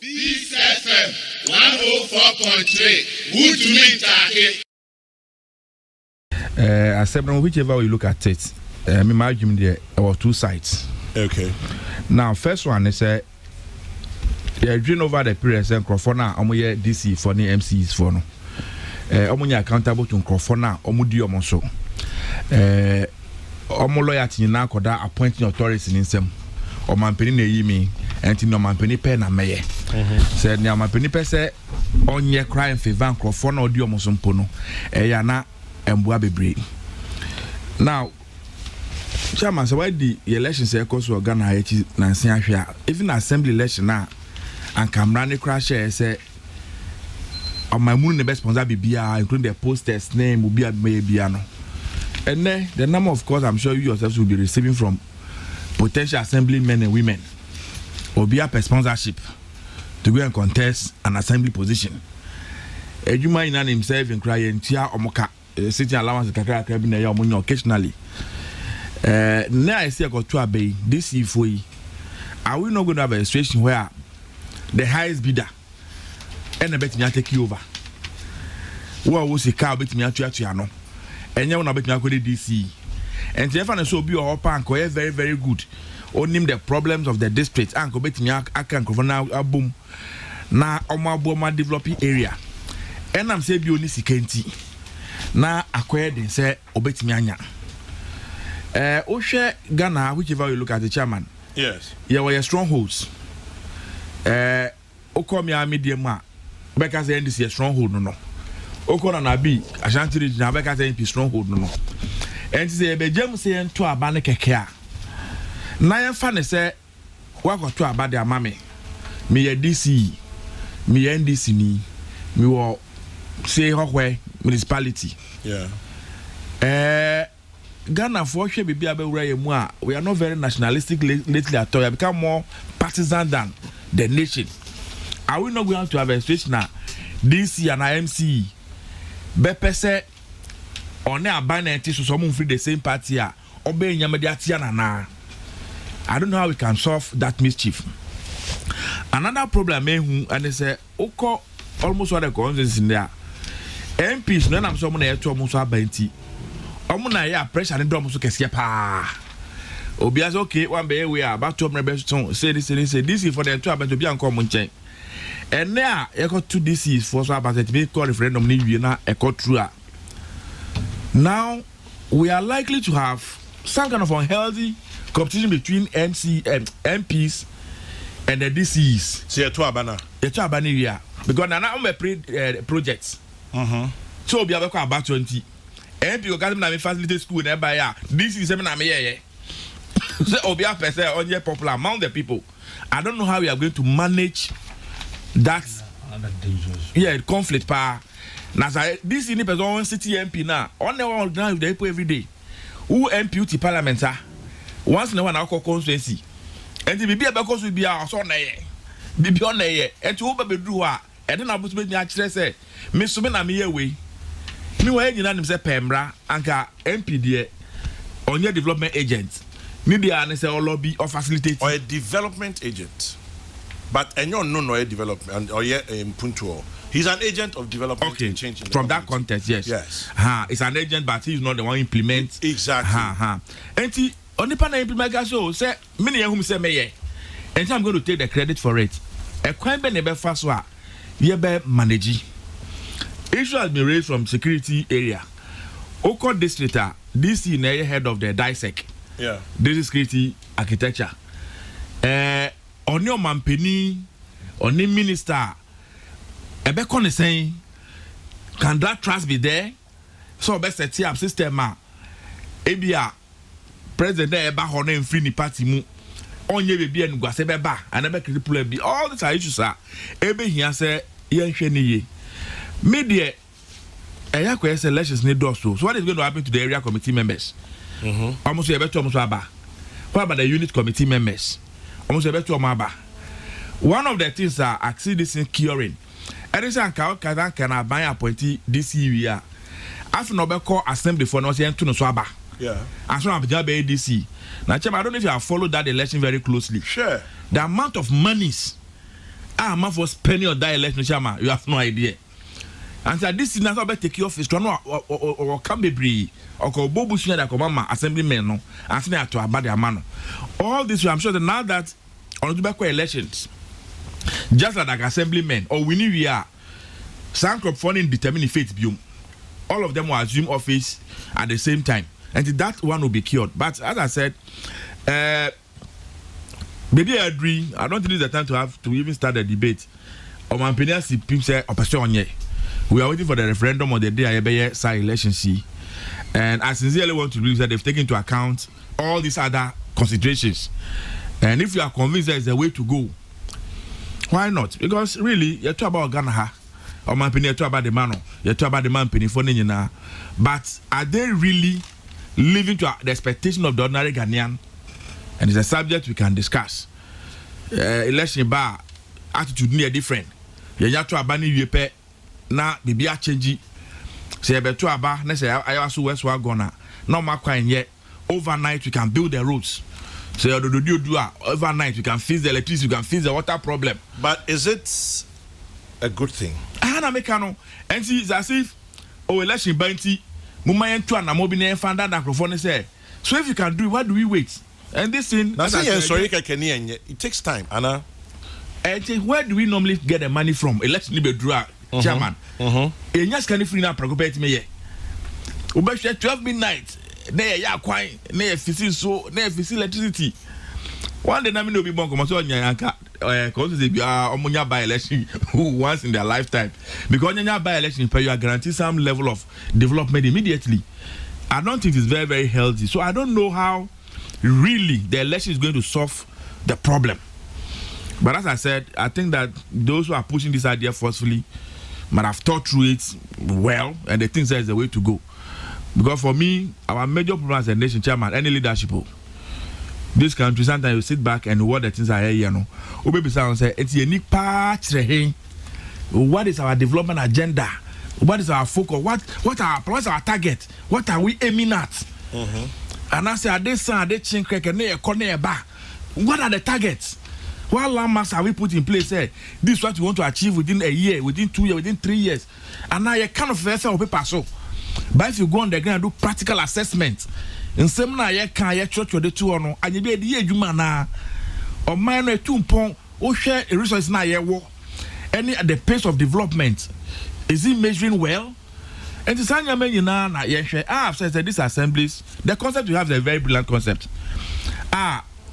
Peace FM 104.3. Who to me take? Whichever way you look at it, my argument there about two sides. Okay. Now, first one is during over the period, Crawford now, DC for the MCs for no. Accountable to Crawford now, so. Loyalty now could appointing authorities in some. Or my penny yimi, and no man penny pen and maye. Said now my penny pese on ye crying for Van Crawford or Diomosum Pono, Yana and Wabi. Now, Chairman, so why the election circles were Ghana Nancy, even assembly election now, and Camrani crash say on my moon the best sponsor be including the posters name will be a Biano. And then the number of course I'm sure you yourselves will be receiving from potential assemblymen and women or be a sponsorship to go and contest an assembly position. Ejuma in himself in crying tia omoka city allowance kakra krabi na ya omonyo occasionally. Now I see I got to obey this if we are we not going to have a situation where the highest bidder and a bet me take you over. What was a car bet me to no? And you want to bet me DC. And Stefan so be or panko very very good. Only the problems of the district and go bet me I can cover now boom. Na Omaboma developing area. And I'm saying be only sikenti. Na acquired and say obet me anya. Oshe Ghana, whichever you look at the chairman. Yes. Yeah, were strongholds. Okomia medium ma. Because the NDC stronghold no. Okona na bi Ashanti region because the NP stronghold no. And say be jam say to abane keke a. Na yen fa ne say wa ko to abade amame. Me ye DC, me NDC ni, me wo say hokwe municipality. Yeah. Ghana for sure be we are not very nationalistic lately at all. We become more partisan than the nation. Are we not going to have a situation now? DC and IMC Bepe say on a banner to someone free the same party obey Yamadiatiana. I don't know how we can solve that mischief. Another problem and they say Oko almost what the consensus in there. MPs none of someone here to almost have 20. Omuna ya pressure and drum so kesiya pa. Obias okay one be we are about to rebel say this is for the two about to be anko munchen. And now you got two DCs for so about to be call referendum ni na e true. Now we are likely to have some kind of unhealthy competition between MPs and the DCs. See to abana. To abana area because now we projects. So we are about 20. MP go na me facilitate school nearby ya. This is na me here. So obia person on your popular among the people. I don't know how we are going to manage that conflict pa. Na say this in person one city MP na. On the one now they pay every day. Who MP to parliament ah. Once na one akọ constituency. And the bibi abekọ so bia so na ye. Bibi on na ye. And to be do a e dey na botu me akire say me so me na me ye we. Me wa nyina nim se pembra anka MP de onye development agent me dia ne se lobby or facilitate or a development agent but enyo no a development or puntual. He's an agent of development. Okay, and change in from that context, yes. It's an agent but he's not the one implement exactly. Enti only pan implement so say me whom say me ye and I'm going to take the credit for it. E kwan be ne be fa so a ye be manage. Issue has been raised from security area. Oko district, DC na head of the DISEC. Yeah. This is security architecture. On your mampeni, on the minister, ebe kon saying, can that trust be there? So best set up system ebia president eba hono free ni party mu. Onye be bia ngwase beba and ebe cripple be. All these are issues ebe hia say yen hwe ni ye. Media area elections need doors. So what is going to happen to the area committee members? Almost a better almost aba. What about the unit committee members? Almost a better aba. One of the things that I see this in curing. Edison can buy appointee this year. After no call assembly for no saying to no swaba. Yeah. As long as the ADC. Now, I don't know if you have followed that election very closely. Sure. The amount of monies man for spending on that election, Chama, you have no idea. And so this is not about taking office, or come be or go Bobu Shina, Mama, assemblyman, no, and send to a bad man. All this, I'm sure that now that on the back elections, just like assemblymen, or we knew we are, Sancrop funding determining fate, all of them will assume office at the same time, and that one will be cured. But as I said, maybe I agree. I don't think it's the time to have to even start the debate. We are waiting for the referendum on the day I be say election see, and I sincerely want to believe that they've taken into account all these other considerations. And if you are convinced there is a way to go, why not? Because really, you're talking about Ghana, or man penny, you're talking about the man, you're talking about the man penny for now. But are they really living to the expectation of the ordinary Ghanaian? And it's a subject we can discuss. Election bar attitude near different. You're not to abandon you pay. Na bibia change say beto aba na say ayaso west wa gona no makwan ye overnight we can build the roads say do overnight we can fix the electricity, we can fix the water problem. But is it a good thing? Na mekano and see as if election banti muma yentu anamobi na enfanda na microphone say so if you can do it, why do we wait? And this thing it takes time, Anna. And where do we normally get the money from? Election be draw chairman. Enyas can free na preoccupate me ye. Ubeshe 12 midnight. Ne ya kwan, ne fisi so, ne fisi electricity. One day na me no be bon come so nyanka cause say omunya by election once in their lifetime. Because omunya by election you are guaranteed some level of development immediately. I don't think it's very, very healthy. So I don't know how really the election is going to solve the problem. But as I said, I think that those who are pushing this idea forcefully might have thought through it well, and they think that is the way to go. Because for me, our major problem as a nation, chairman, any leadership, this country, sometimes you sit back and what the things are here, you know. Maybe someone say, it's a unique part. What is our development agenda? What is our focus? What's our target? What are we aiming at? And I say, are they saying, are they changing? What are the targets? What landmarks have we put in place? This is what we want to achieve within a year, within 2 years, within 3 years. And now you kind of paper so. But if you go on the ground and do practical assessment, in some na you can church or the two or no, and you be the year you man or minor 2 pound or share a resource na ye any at the pace of development. Is it measuring well? And the sanya men you na I've said that these assemblies, the concept you have is a very brilliant concept.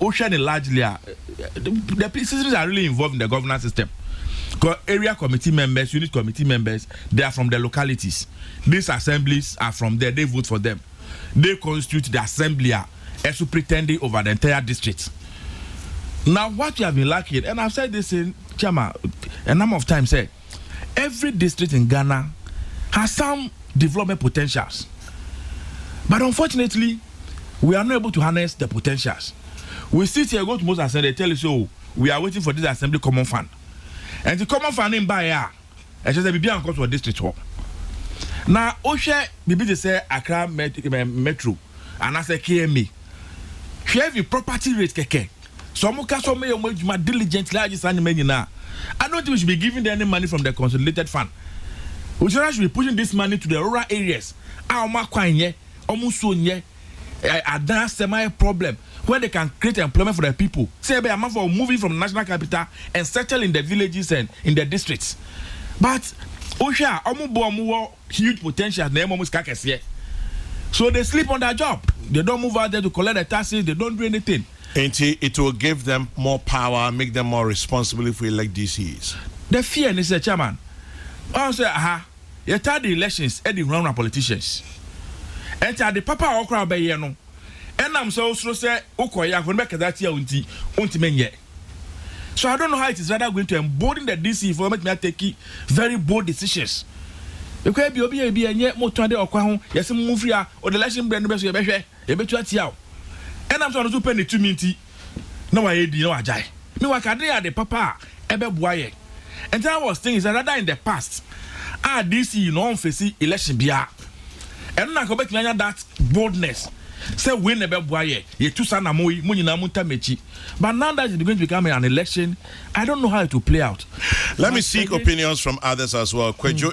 Ocean largely the citizens are really involved in the governance system. Because area committee members, unit committee members, they are from the localities. These assemblies are from there, they vote for them. They constitute the assembly as superintending over the entire district. Now what you have been lacking, and I've said this in Chama a number of times, every district in Ghana has some development potentials. But unfortunately, we are not able to harness the potentials. We sit here, go to most assembly, they tell you, so we are waiting for this assembly common fund. And the common fund in Baya, I just say, be on to a district hall. Now, Osha, Bibi say, Accra Metro, and I say, KMA. She have a property rate, keke. So, Mokaso may my diligent largest animal now. I don't think we should be giving them any money from the consolidated fund. We should be pushing this money to the rural areas. Our Makwanye, Omusonye, advanced semi problem. Where they can create employment for the people. Say, a man for moving from the national capital and settle in the villages and in the districts. But, Osha, huge potential. So they sleep on their job. They don't move out there to collect the taxes. They don't do anything. And it will give them more power, make them more responsible if we elect DCs. The fear is the chairman. I say, you tired the elections and the run politicians. And the papa or crowd by you. And I'm so say, Okoya, when back at that year, so I don't know how it is rather going to embolden the DC for make me take very bold decisions. You can't be a yet more to or yes, move here or the election brand best you bet you. And I'm trying to pay the 2 minutes. No, I did no ajay. No, I can't the papa, Ebe Boye. And I was thinking that rather in the past, DC, face election, and I go back to that boldness. Say we never boy ye tu sana mo nyina munta mechi. But now that it's going to become an election, I don't know how it will play out. Let me seek opinions from others as well. Kwejo.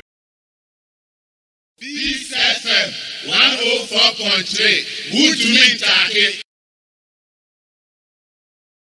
Peace FM 104.3. Good to meet you.